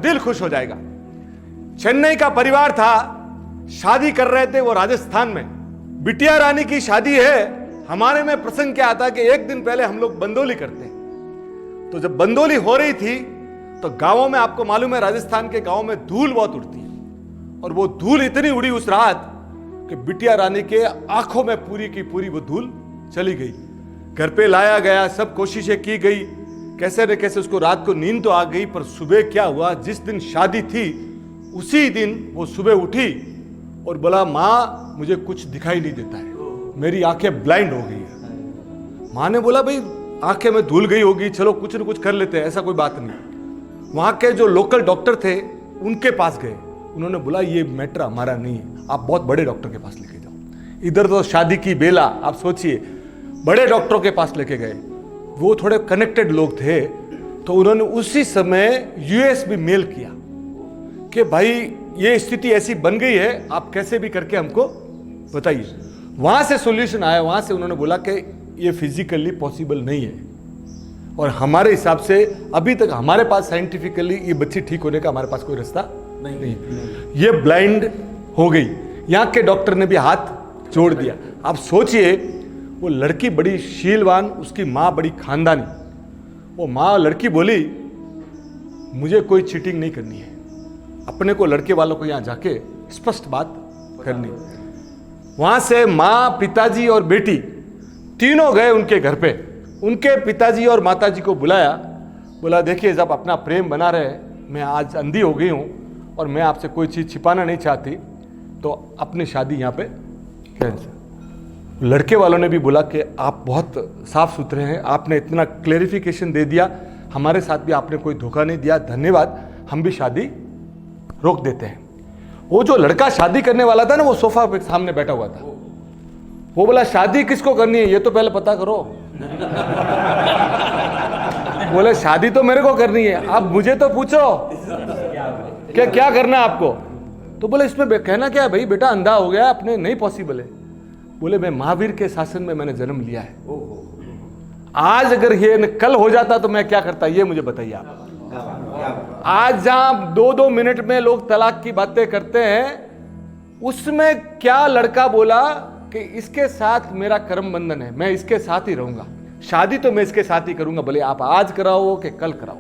दिल खुश हो जाएगा। चेन्नई का परिवार था, शादी कर रहे थे वो राजस्थान में। बिटिया रानी की शादी है। हमारे में प्रसंग क्या आता कि एक दिन पहले हम लोग बंदोली करते हैं। तो जब बंदोली हो रही थी तो गांवों में, आपको मालूम है राजस्थान के गांवों में धूल बहुत उड़ती है, और वो धूल इतनी उड़ी उस रात कि बिटिया रानी के आंखों में पूरी की पूरी वो धूल चली गई। घर पे लाया गया, सब कोशिशें की गई, कैसे न कैसे उसको रात को नींद तो आ गई। पर सुबह क्या हुआ, जिस दिन शादी थी उसी दिन वो सुबह उठी और बोला, माँ मुझे कुछ दिखाई नहीं देता है, मेरी आंखें ब्लाइंड हो गई है। माँ ने बोला, भाई आंखें में धुल गई होगी, चलो कुछ न कुछ कर लेते हैं, ऐसा कोई बात नहीं। वहां के जो लोकल डॉक्टर थे उनके पास गए। उन्होंने बोला, ये मैटर हमारा नहीं है, आप बहुत बड़े डॉक्टर के पास लेके जाओ। इधर तो शादी की बेला, आप सोचिए, बड़े डॉक्टरों के पास लेके गए। वो थोड़े कनेक्टेड लोग थे, तो उन्होंने उसी समय यूएस भी मेल किया कि भाई ये स्थिति ऐसी बन गई है, आप कैसे भी करके हमको बताइए। वहां से सॉल्यूशन आया। वहां से उन्होंने बोला कि ये फिजिकली पॉसिबल नहीं है, और हमारे हिसाब से अभी तक हमारे पास साइंटिफिकली ये बच्ची ठीक होने का हमारे पास कोई रास्ता नहीं। ये ब्लाइंड हो गई। यहाँ के डॉक्टर ने भी हाथ जोड़ दिया। आप सोचिए, वो लड़की बड़ी शीलवान, उसकी माँ बड़ी खानदानी। वो माँ, लड़की बोली, मुझे कोई चीटिंग नहीं करनी है, अपने को लड़के वालों को यहाँ जाके स्पष्ट बात करनी। वहां से माँ, पिताजी और बेटी तीनों गए उनके घर पे। उनके पिताजी और माताजी को बुलाया, बोला, देखिए जब अपना प्रेम बना रहे, मैं आज अंधी हो गई हूँ और मैं आपसे कोई चीज़ छिपाना नहीं चाहती, तो अपनी शादी यहाँ पे कैंसिल। लड़के वालों ने भी बोला कि आप बहुत साफ सुथरे हैं, आपने इतना क्लेरिफिकेशन दे दिया, हमारे साथ भी आपने कोई धोखा नहीं दिया, धन्यवाद, हम भी शादी रोक देते हैं। वो जो लड़का शादी करने वाला था ना, वो सोफा पे सामने बैठा हुआ था। वो बोला, शादी किसको करनी है ये तो पहले पता करो। बोले, शादी तो मेरे को करनी है, अब मुझे तो पूछो कि क्या करना है आपको। तो बोले, इसमें कहना क्या है भाई, बेटा अंधा हो गया, अपने नहीं पॉसिबल है। बोले, मैं महावीर के शासन में मैंने जन्म लिया है, आज अगर ये कल हो जाता तो मैं क्या करता, ये मुझे बताइए आप। आज जहां 2-2 मिनट में लोग तलाक की बातें करते हैं, उसमें क्या लड़का बोला कि इसके साथ मेरा कर्म बंधन है, मैं इसके साथ ही रहूंगा, शादी तो मैं इसके साथ ही करूंगा, भले आप आज कराओ कि कल कराओ।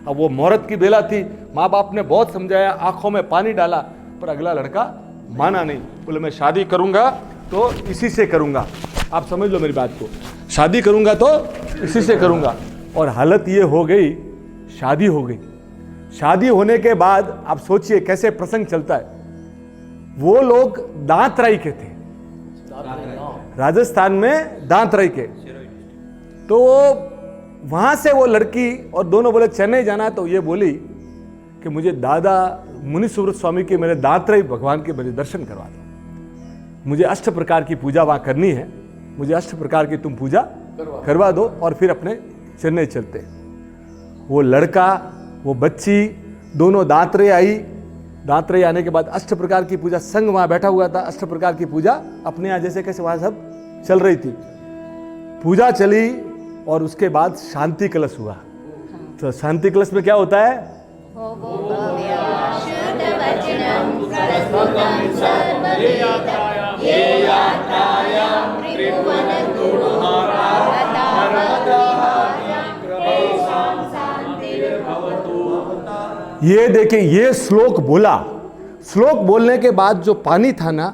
अब वो मुहूर्त की बेला थी, माँ बाप ने बहुत समझाया, आंखों में पानी डाला, पर अगला लड़का माना नहीं। बोले, मैं शादी करूंगा तो इसी से करूंगा। आप समझ लो मेरी बात को, शादी करूंगा तो इसी से करूंगा। और हालत ये हो गई, शादी हो गई। शादी होने के बाद आप सोचिए कैसे प्रसंग चलता है। वो लोग दांतराई के थे, राजस्थान में दांतराई के। तो वहां से वो लड़की और दोनों बोले चेन्नई जाना है, तो ये बोली कि मुझे दादा मुनि सुब्रत स्वामी के, मेरे दांतराई भगवान के मुझे दर्शन करवा दो, मुझे 8 प्रकार की पूजा वहां करनी है, मुझे 8 प्रकार की तुम पूजा करवा दो, और फिर अपने चेन्नई चलते। वो लड़का, वो बच्ची, दोनों दांतरे आई। दांतरे आने के बाद 8 प्रकार की पूजा, संग वहां बैठा हुआ था, 8 प्रकार की पूजा अपने यहाँ जैसे कैसे वहां सब चल रही थी। पूजा चली और उसके बाद शांति कलश हुआ। तो शांति कलश में क्या होता है, ये देखिए, ये श्लोक बोला। श्लोक बोलने के बाद जो पानी था ना,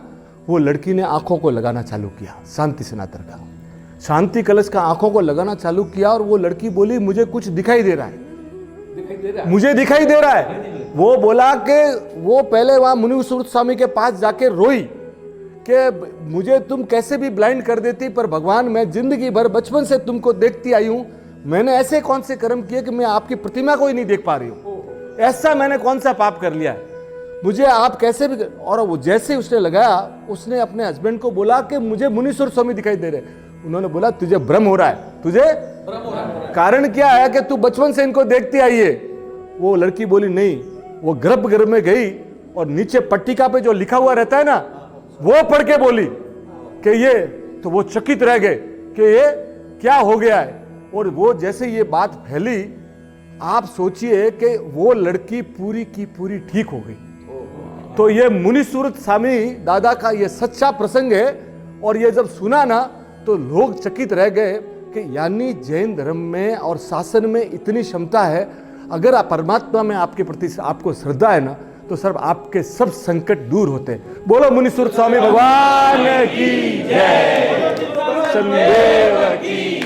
वो लड़की ने आंखों को लगाना चालू किया, शांति स्नातर का, शांति कलश का आंखों को लगाना चालू किया। और वो लड़की बोली, मुझे कुछ दिखाई दे रहा है, मुझे दिखाई दे रहा है। वो बोला कि वो पहले वहां मुनि सुब्रत स्वामी के पास जाके रोई कि मुझे तुम कैसे भी ब्लाइंड कर देती, पर भगवान मैं जिंदगी भर बचपन से तुमको देखती आई हूं, मैंने ऐसे कौन से कर्म किए कि मैं आपकी प्रतिमा को ही नहीं देख पा रही हूं, ऐसा मैंने कौन सा पाप कर लिया है, मुझे आप कैसे भी। और वो जैसे उसने लगाया, उसने अपने हस्बैंड को बोला कि मुझे मुनि सुब्रत स्वामी दिखाई दे रहे। उन्होंने बोला, तुझे भ्रम हो रहा है, तुझे कारण क्या है कि तू बचपन से इनको देखती आई है। वो लड़की बोली, नहीं। वो गर्भगृह में गई और नीचे पट्टिका पे जो लिखा हुआ रहता है ना, वो पढ़ के बोली कि ये, तो वो चकित रह गए कि ये क्या हो गया है। और वो जैसे ये बात फैली आप सोचिए कि वो लड़की पूरी की पूरी ठीक हो गई। तो ये मुनिसुरत स्वामी दादा का ये सच्चा प्रसंग है। और ये जब सुना ना तो लोग चकित रह गए कि यानी जैन धर्म में और शासन में इतनी क्षमता है। अगर आप परमात्मा में आपके प्रति आपको श्रद्धा है ना तो सर आपके सब संकट दूर होते हैं। बोलो मुनिसुरत स्वामी भगवान की जय, शनिदेव की